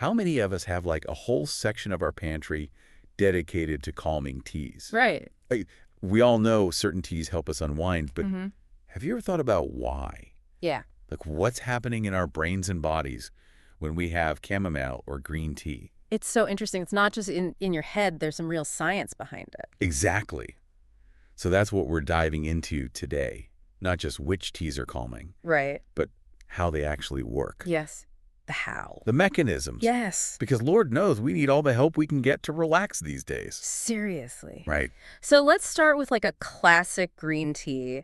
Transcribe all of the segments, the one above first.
How many of us have like a whole section of our pantry dedicated to calming teas? Right. Like, we all know certain teas help us unwind, but have you ever thought about why? Yeah. Like, what's happening in our brains and bodies when we have chamomile or green tea? It's so interesting. It's not just in your head. There's some real science behind it. Exactly. So that's what we're diving into today. Not just which teas are calming, Right. but how they actually work. Yes. The how. The mechanisms. Yes. Because Lord knows we need all the help we can get to relax these days. Seriously. Right. So let's start with like a classic green tea.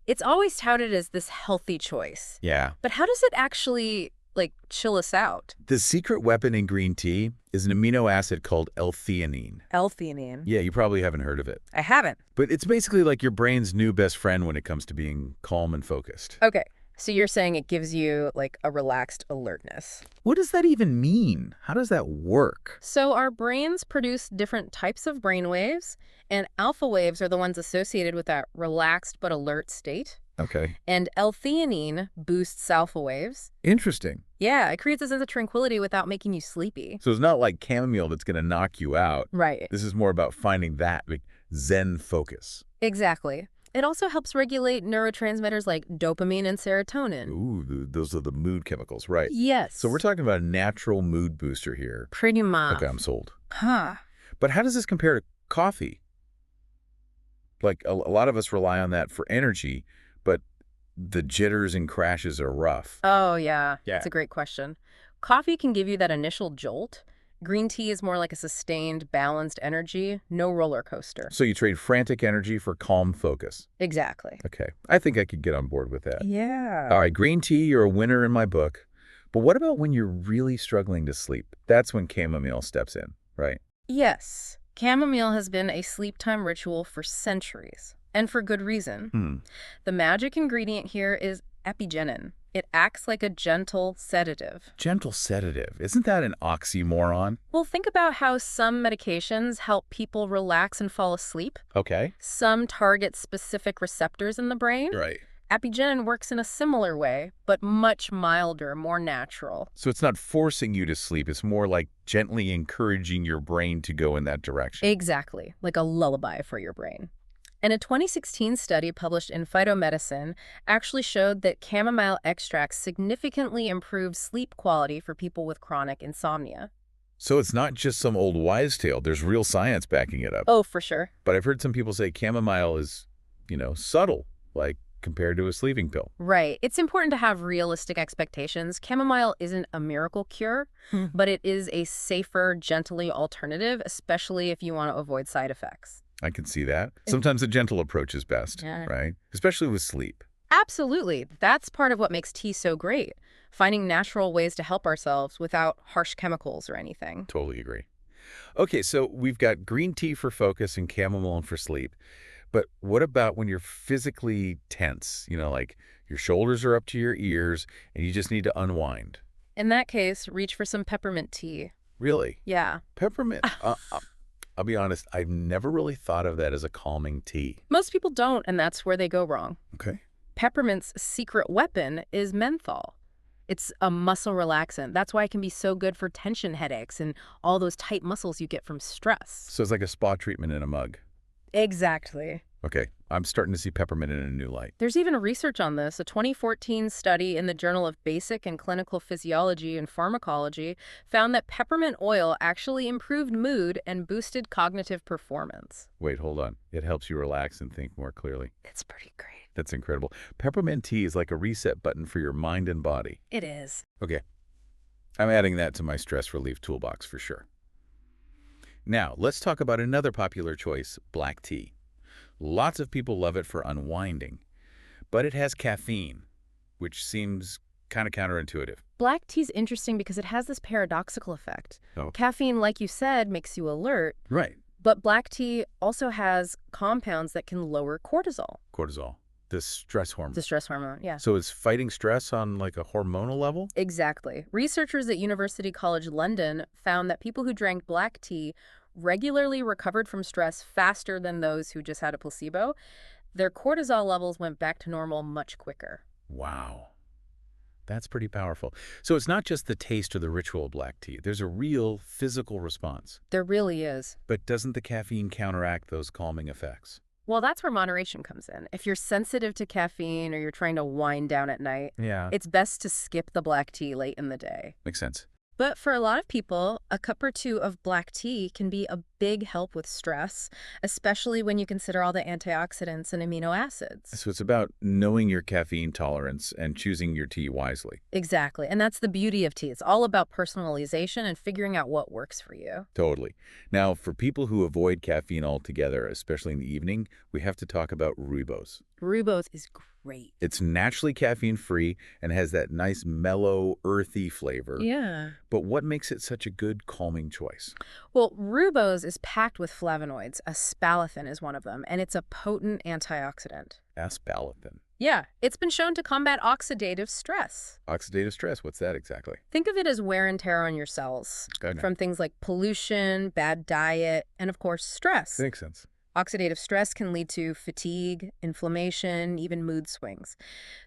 It's always touted as this healthy choice. Yeah. But how does it actually, like, chill us out? The secret weapon in green tea is an amino acid called L-theanine. L-theanine. Yeah, you probably haven't heard of it. I haven't. But it's basically like your brain's new best friend when it comes to being calm and focused. Okay. So you're saying it gives you, like, a relaxed alertness. What does that even mean? How does that work? So our brains produce different types of brain waves, and alpha waves are the ones associated with that relaxed but alert state. Okay. And L-theanine boosts alpha waves. Interesting. Yeah, it creates a sense of tranquility without making you sleepy. So it's not like chamomile that's going to knock you out. Right. This is more about finding that like, Zen focus. Exactly. It also helps regulate neurotransmitters like dopamine and serotonin. Ooh, those are the mood chemicals, right? Yes. So we're talking about a natural mood booster here. Pretty much. Okay, I'm sold. Huh. But how does this compare to coffee? Like, a lot of us rely on that for energy, but the jitters and crashes are rough. Oh, yeah. Yeah. That's a great question. Coffee can give you that initial jolt. Green tea is more like a sustained, balanced energy, no roller coaster. So you trade frantic energy for calm focus. Exactly. Okay, I think I could get on board with that. Yeah. All right, green tea, you're a winner in my book. But what about when you're really struggling to sleep? That's when chamomile steps in, right? Yes. Chamomile has been a sleep time ritual for centuries, and for good reason. The magic ingredient here is epigenin. It acts like a gentle sedative. Gentle sedative. Isn't that an oxymoron? Well, think about how some medications help people relax and fall asleep. Okay. Some target specific receptors in the brain. Right. Epigenin works in a similar way, but much milder, more natural. So it's not forcing you to sleep. It's more like gently encouraging your brain to go in that direction. Exactly, like a lullaby for your brain. And a 2016 study published in Phytomedicine actually showed that chamomile extracts significantly improved sleep quality for people with chronic insomnia. So it's not just some old wives' tale. There's real science backing it up. Oh, for sure. But I've heard some people say chamomile is, subtle, like compared to a sleeping pill. Right. It's important to have realistic expectations. Chamomile isn't a miracle cure, but it is a safer, gently alternative, especially if you want to avoid side effects. I can see that. Sometimes a gentle approach is best, right? Especially with sleep. Absolutely. That's part of what makes tea so great. Finding natural ways to help ourselves without harsh chemicals or anything. Totally agree. Okay, so we've got green tea for focus and chamomile for sleep. But what about when you're physically tense? Like your shoulders are up to your ears and you just need to unwind. In that case, reach for some peppermint tea. Really? Yeah. Peppermint. I'll be honest, I've never really thought of that as a calming tea. Most people don't, and that's where they go wrong. Okay. Peppermint's secret weapon is menthol. It's a muscle relaxant. That's why it can be so good for tension headaches and all those tight muscles you get from stress. So it's like a spa treatment in a mug. Exactly. Okay, I'm starting to see peppermint in a new light. There's even research on this. A 2014 study in the Journal of Basic and Clinical Physiology and Pharmacology found that peppermint oil actually improved mood and boosted cognitive performance. Wait, hold on. It helps you relax and think more clearly. It's pretty great. That's incredible. Peppermint tea is like a reset button for your mind and body. It is. Okay, I'm adding that to my stress relief toolbox for sure. Now, let's talk about another popular choice, black tea. Lots of people love it for unwinding, but it has caffeine, which seems kind of counterintuitive. Black tea's interesting because it has this paradoxical effect. Oh. Caffeine, like you said, makes you alert, Right. but black tea also has compounds that can lower cortisol, Cortisol, the stress hormone. the stress hormone. Yeah. So it's fighting stress on like a hormonal level? Exactly. Researchers at University College London found that people who drank black tea regularly recovered from stress faster than those who just had a placebo. Their cortisol levels went back to normal much quicker. Wow. That's pretty powerful. So it's not just the taste or the ritual of black tea. There's a real physical response. There really is. But doesn't the caffeine counteract those calming effects? Well, that's where moderation comes in. If you're sensitive to caffeine or you're trying to wind down at night, Yeah. it's best to skip the black tea late in the day. Makes sense. But for a lot of people, a cup or two of black tea can be a big help with stress, especially when you consider all the antioxidants and amino acids. So it's about knowing your caffeine tolerance and choosing your tea wisely. Exactly. And that's the beauty of tea. It's all about personalization and figuring out what works for you. Totally. Now, for people who avoid caffeine altogether, especially in the evening, we have to talk about rooibos. Rooibos is great. It's naturally caffeine-free and has that nice, mellow, earthy flavor. Yeah. But what makes it such a good calming choice? Well, rooibos is packed with flavonoids. Asparagine is one of them, and it's a potent antioxidant. Asparagine. Yeah, it's been shown to combat oxidative stress. Oxidative stress, what's that exactly? Think of it as wear and tear on your cells, Okay. from things like pollution, bad diet, and of course, stress. Makes sense. Oxidative stress can lead to fatigue, inflammation, even mood swings.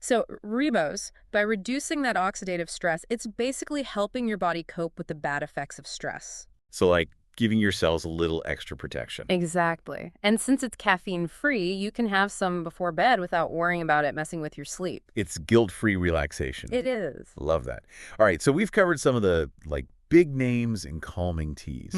So rooibos, by reducing that oxidative stress, it's basically helping your body cope with the bad effects of stress. So like giving your cells a little extra protection. Exactly. And since it's caffeine-free, you can have some before bed without worrying about it messing with your sleep. It's guilt-free relaxation. It is. Love that. All right, so we've covered some of the big names in calming teas.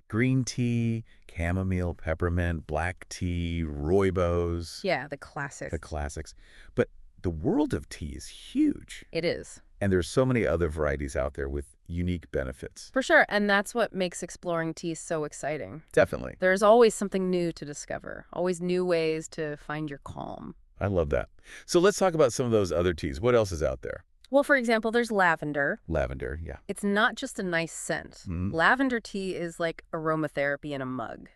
Green tea, chamomile, peppermint, black tea, rooibos. Yeah, the classics. The classics. But the world of tea is huge. It is. And there's so many other varieties out there with unique benefits. For sure, and that's what makes exploring tea so exciting. Definitely. There's always something new to discover, always new ways to find your calm. I love that. So let's talk about some of those other teas. What else is out there? Well, for example, there's lavender. Lavender, yeah. It's not just a nice scent. Lavender tea is like aromatherapy in a mug,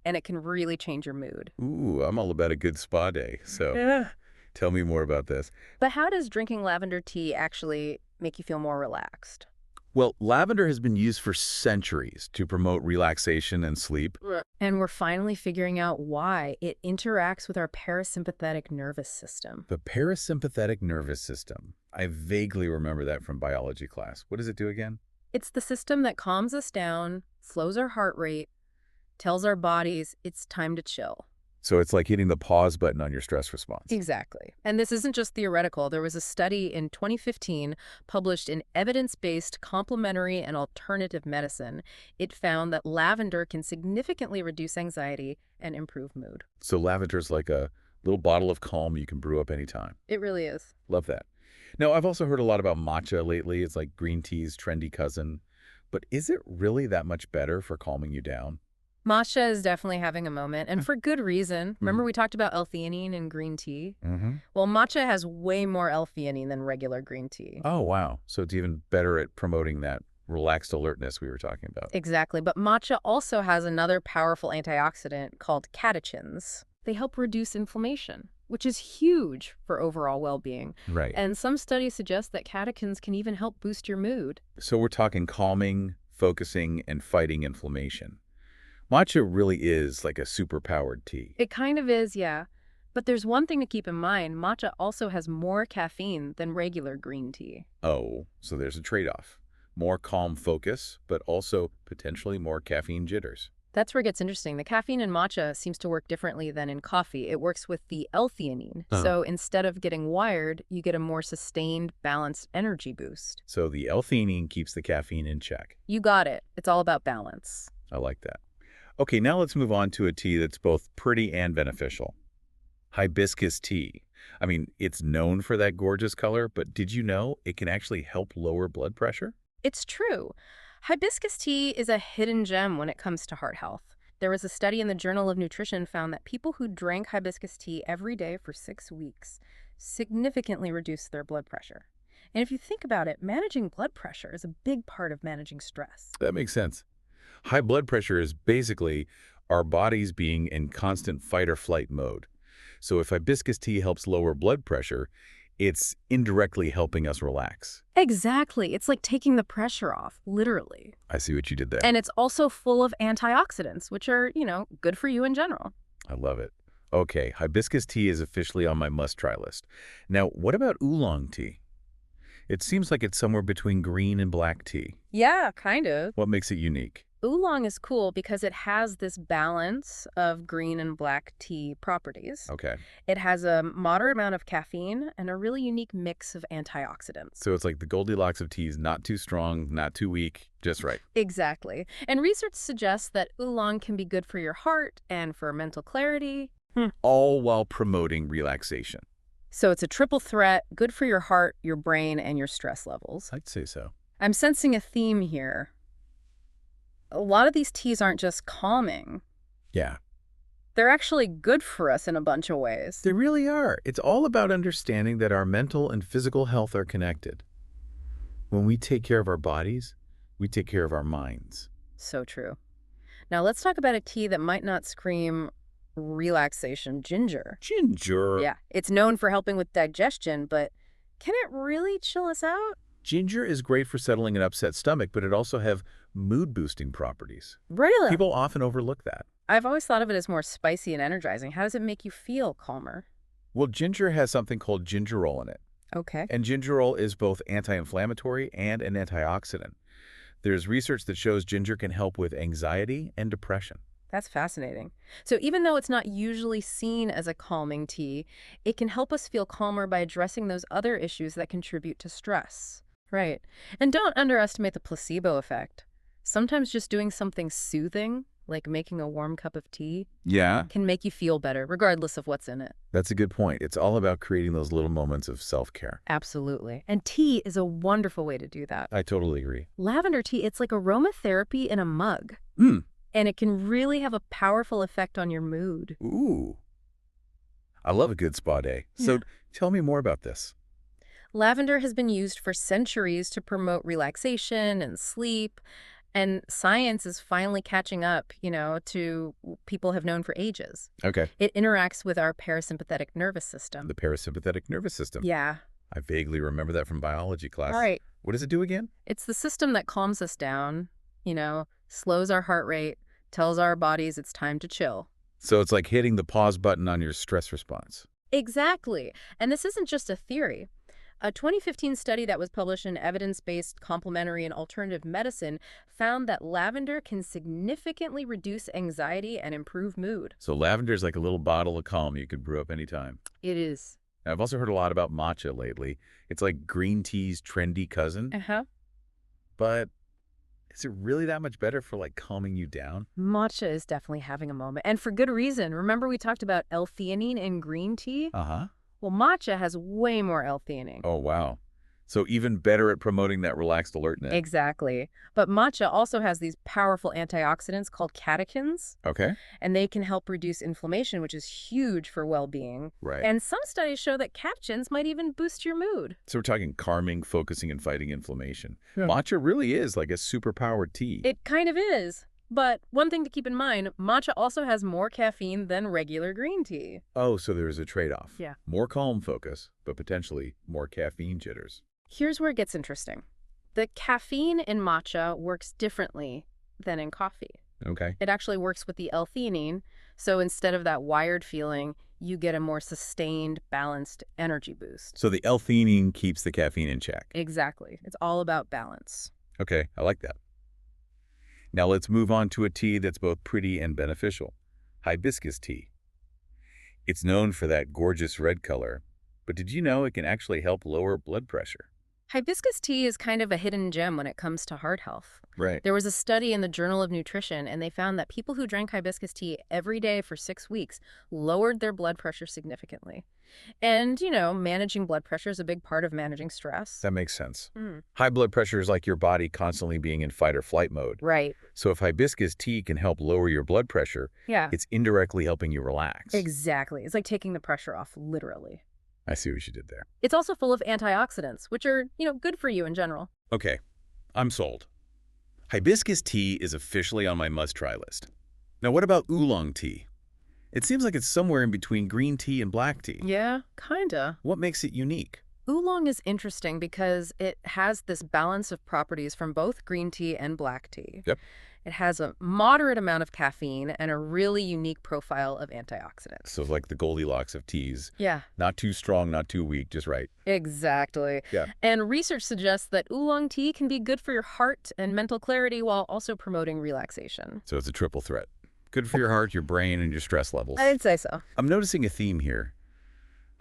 and it can really change your mood. Ooh, I'm all about a good spa day, so tell me more about this. But how does drinking lavender tea actually make you feel more relaxed? Well, lavender has been used for centuries to promote relaxation and sleep. And we're finally figuring out why it interacts with our parasympathetic nervous system. The parasympathetic nervous system. I vaguely remember that from biology class. What does it do again? It's the system that calms us down, slows our heart rate, tells our bodies it's time to chill. So it's like hitting the pause button on your stress response. Exactly. And this isn't just theoretical. There was a study in 2015 published in Evidence-Based Complementary and Alternative Medicine. It found that lavender can significantly reduce anxiety and improve mood. So lavender's like a little bottle of calm you can brew up anytime. It really is. Love that. Now, I've also heard a lot about matcha lately. It's like green tea's trendy cousin. But is it really that much better for calming you down? Matcha is definitely having a moment, and for good reason. Remember we talked about L-theanine in green tea? Well, matcha has way more L-theanine than regular green tea. Oh, wow. So it's even better at promoting that relaxed alertness we were talking about. Exactly. But matcha also has another powerful antioxidant called catechins. They help reduce inflammation, which is huge for overall well-being. Right. And some studies suggest that catechins can even help boost your mood. So we're talking calming, focusing, and fighting inflammation. Matcha really is like a super-powered tea. It kind of is, yeah. But there's one thing to keep in mind. Matcha also has more caffeine than regular green tea. Oh, so there's a trade-off. More calm focus, but also potentially more caffeine jitters. That's where it gets interesting. The caffeine in matcha seems to work differently than in coffee. It works with the L-theanine. So instead of getting wired, you get a more sustained, balanced energy boost. So the L-theanine keeps the caffeine in check. You got it. It's all about balance. I like that. Okay, now let's move on to a tea that's both pretty and beneficial. Hibiscus tea. I mean, it's known for that gorgeous color, but did you know it can actually help lower blood pressure? It's true. Hibiscus tea is a hidden gem when it comes to heart health. There was a study in the Journal of Nutrition found that people who drank hibiscus tea every day for 6 weeks significantly reduced their blood pressure. And if you think about it, managing blood pressure is a big part of managing stress. That makes sense. High blood pressure is basically our bodies being in constant fight or flight mode. So if hibiscus tea helps lower blood pressure, it's indirectly helping us relax. Exactly. It's like taking the pressure off, literally. I see what you did there. And it's also full of antioxidants, which are, good for you in general. I love it. Okay, hibiscus tea is officially on my must-try list. Now, what about oolong tea? It seems like it's somewhere between green and black tea. Yeah, kind of. What makes it unique? Oolong is cool because it has this balance of green and black tea properties. Okay. It has a moderate amount of caffeine and a really unique mix of antioxidants. So it's like the Goldilocks of teas, not too strong, not too weak, just right. Exactly. And research suggests that oolong can be good for your heart and for mental clarity. All while promoting relaxation. So it's a triple threat, good for your heart, your brain, and your stress levels. I'd say so. I'm sensing a theme here. A lot of these teas aren't just calming. Yeah. They're actually good for us in a bunch of ways. They really are. It's all about understanding that our mental and physical health are connected. When we take care of our bodies, we take care of our minds. So true. Now let's talk about a tea that might not scream relaxation: ginger. Ginger. Yeah, it's known for helping with digestion, but can it really chill us out? Ginger is great for settling an upset stomach, but it also have mood-boosting properties. Really? People often overlook that. I've always thought of it as more spicy and energizing. How does it make you feel calmer? Well, ginger has something called gingerol in it. Okay. And gingerol is both anti-inflammatory and an antioxidant. There's research that shows ginger can help with anxiety and depression. That's fascinating. So even though it's not usually seen as a calming tea, it can help us feel calmer by addressing those other issues that contribute to stress. Right. And don't underestimate the placebo effect. Sometimes just doing something soothing, like making a warm cup of tea, Yeah, can make you feel better, regardless of what's in it. that's a good point. It's all about creating those little moments of self-care. Absolutely. And tea is a wonderful way to do that. I totally agree. Lavender tea, it's like aromatherapy in a mug. Mm. And it can really have a powerful effect on your mood. Ooh. I love a good spa day. So Yeah. tell me more about this. Lavender has been used for centuries to promote relaxation and sleep, and science is finally catching up, to people have known for ages. Okay. It interacts with our parasympathetic nervous system. The parasympathetic nervous system. Yeah. I vaguely remember that from biology class. All right. What does it do again? It's the system that calms us down, slows our heart rate, tells our bodies it's time to chill. So it's like hitting the pause button on your stress response. Exactly. And this isn't just a theory. A 2015 study that was published in Evidence-Based Complementary and Alternative Medicine found that lavender can significantly reduce anxiety and improve mood. So lavender is like a little bottle of calm you could brew up anytime. It is. Now, I've also heard a lot about matcha lately. It's like green tea's trendy cousin. Uh-huh. But is it really that much better for like calming you down? Matcha is definitely having a moment, and for good reason. Remember we talked about L-theanine in green tea? Uh-huh. Well, matcha has way more L-theanine. Oh, wow. So even better at promoting that relaxed alertness. Exactly. But matcha also has these powerful antioxidants called catechins, Okay. and they can help reduce inflammation, which is huge for well-being. Right. And some studies show that catechins might even boost your mood. So we're talking calming, focusing, and fighting inflammation. Yeah. Matcha really is like a superpowered tea. It kind of is. But one thing to keep in mind, matcha also has more caffeine than regular green tea. Oh, so there's a trade-off. Yeah. More calm focus, but potentially more caffeine jitters. Here's where it gets interesting. The caffeine in matcha works differently than in coffee. Okay. It actually works with the L-theanine, so instead of that wired feeling, you get a more sustained, balanced energy boost. So the L-theanine keeps the caffeine in check. Exactly. It's all about balance. Okay, I like that. Now let's move on to a tea that's both pretty and beneficial. Hibiscus tea. It's known for that gorgeous red color, but did you know it can actually help lower blood pressure? Hibiscus tea is kind of a hidden gem when it comes to heart health. Right. There was a study in the Journal of Nutrition, and they found that people who drank hibiscus tea every day for 6 weeks lowered their blood pressure significantly. And, managing blood pressure is a big part of managing stress. That makes sense. Mm. High blood pressure is like your body constantly being in fight or flight mode. Right. So if hibiscus tea can help lower your blood pressure, Yeah. it's indirectly helping you relax. Exactly. It's like taking the pressure off, literally. I see what you did there. It's also full of antioxidants, which are, good for you in general. Okay, I'm sold. Hibiscus tea is officially on my must-try list. Now what about oolong tea? It seems like it's somewhere in between green tea and black tea. Yeah, kinda. What makes it unique? Oolong is interesting because it has this balance of properties from both green tea and black tea. Yep. It has a moderate amount of caffeine and a really unique profile of antioxidants. So like the Goldilocks of teas. Yeah, Not too strong, not too weak, just right. exactly. Yeah. And research suggests that oolong tea can be good for your heart and mental clarity while also promoting relaxation. So it's a triple threat. Good for your heart, your brain, and your stress levels. I'd say so. I'm noticing a theme here.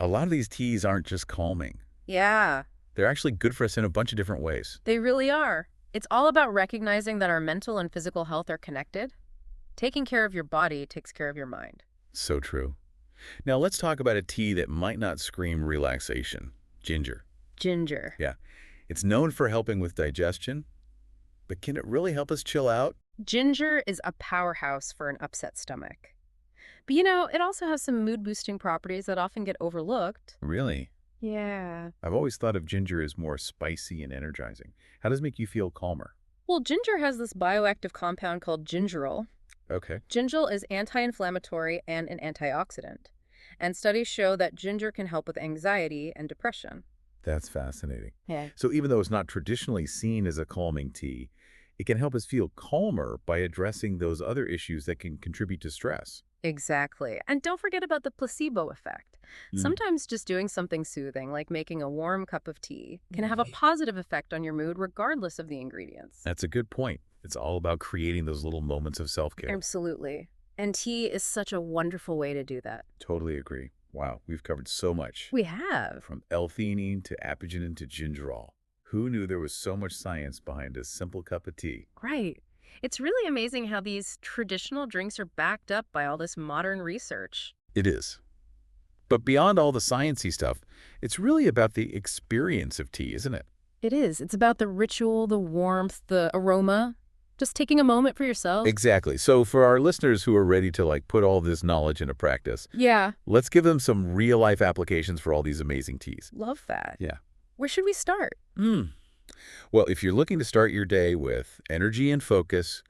A lot of these teas aren't just calming. Yeah, They're actually good for us in a bunch of different ways. they really are. It's all about recognizing that our mental and physical health are connected. Taking care of your body takes care of your mind. So true. Now let's talk about a tea that might not scream relaxation. Ginger. Ginger. Yeah. It's known for helping with digestion, but can it really help us chill out? Ginger is a powerhouse for an upset stomach. But it also has some mood-boosting properties that often get overlooked. Really? Yeah. I've always thought of ginger as more spicy and energizing. How does it make you feel calmer? Well, ginger has this bioactive compound called gingerol. Okay. Gingerol is anti-inflammatory and an antioxidant. And studies show that ginger can help with anxiety and depression. That's fascinating. Yeah. So even though it's not traditionally seen as a calming tea, it can help us feel calmer by addressing those other issues that can contribute to stress. Exactly. And don't forget about the placebo effect. Sometimes just doing something soothing, like making a warm cup of tea, can have a positive effect on your mood regardless of the ingredients. That's a good point. It's all about creating those little moments of self-care. Absolutely. And tea is such a wonderful way to do that. Totally agree. Wow, we've covered so much. We have. From L-theanine to apigenin to gingerol. Who knew there was so much science behind a simple cup of tea? Right. It's really amazing how these traditional drinks are backed up by all this modern research. It is. But beyond all the sciencey stuff, it's really about the experience of tea, isn't it? It is. It's about the ritual, the warmth, the aroma. Just taking a moment for yourself. Exactly. So for our listeners who are ready to put all this knowledge into practice, Yeah. let's give them some real-life applications for all these amazing teas. Love that. Yeah. Where should we start? Well, if you're looking to start your day with energy and focus,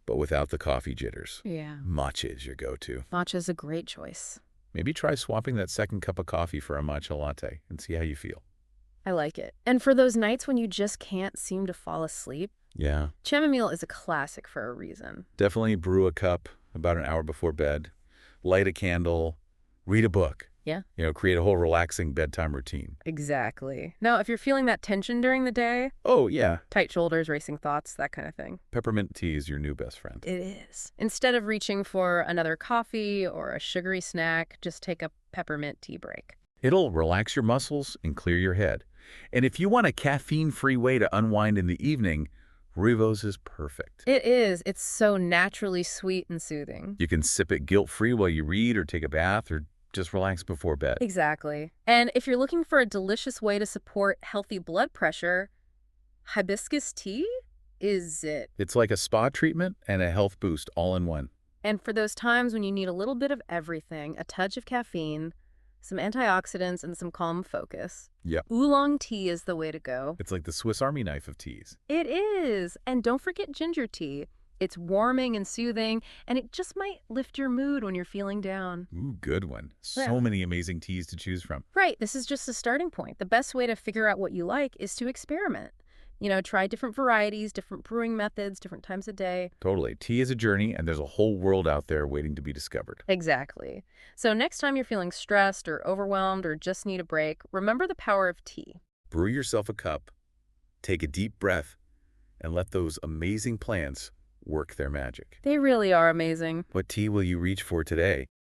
but without the coffee jitters, Yeah. matcha is your go-to. Matcha's a great choice. Maybe try swapping that second cup of coffee for a matcha latte and see how you feel. I like it. And for those nights when you just can't seem to fall asleep, Yeah. chamomile is a classic for a reason. Definitely brew a cup about an hour before bed, light a candle, read a book. Yeah. Create a whole relaxing bedtime routine. Exactly. Now, if you're feeling that tension during the day, Oh, yeah. tight shoulders, racing thoughts, that kind of thing, Peppermint tea is your new best friend. it is. Instead of reaching for another coffee or a sugary snack, just take a peppermint tea break. It'll relax your muscles and clear your head. And if you want a caffeine-free way to unwind in the evening, rooibos is perfect. It is. It's so naturally sweet and soothing. You can sip it guilt-free while you read or take a bath or just relax before bed. Exactly. And if you're looking for a delicious way to support healthy blood pressure, hibiscus tea is it. It's like a spa treatment and a health boost all in one. And for those times when you need a little bit of everything, a touch of caffeine, some antioxidants, and some calm focus, Yep. oolong tea is the way to go. It's like the Swiss Army knife of teas. It is. And don't forget ginger tea. It's warming and soothing, and it just might lift your mood when you're feeling down. Ooh, good one. So Yeah. many amazing teas to choose from. Right, this is just a starting point. The best way to figure out what you like is to experiment. Try different varieties, different brewing methods, different times of day. Totally. Tea is a journey, and there's a whole world out there waiting to be discovered. Exactly. So next time you're feeling stressed or overwhelmed or just need a break, remember the power of tea. Brew yourself a cup, take a deep breath, and let those amazing plants work their magic. They really are amazing. What tea will you reach for today?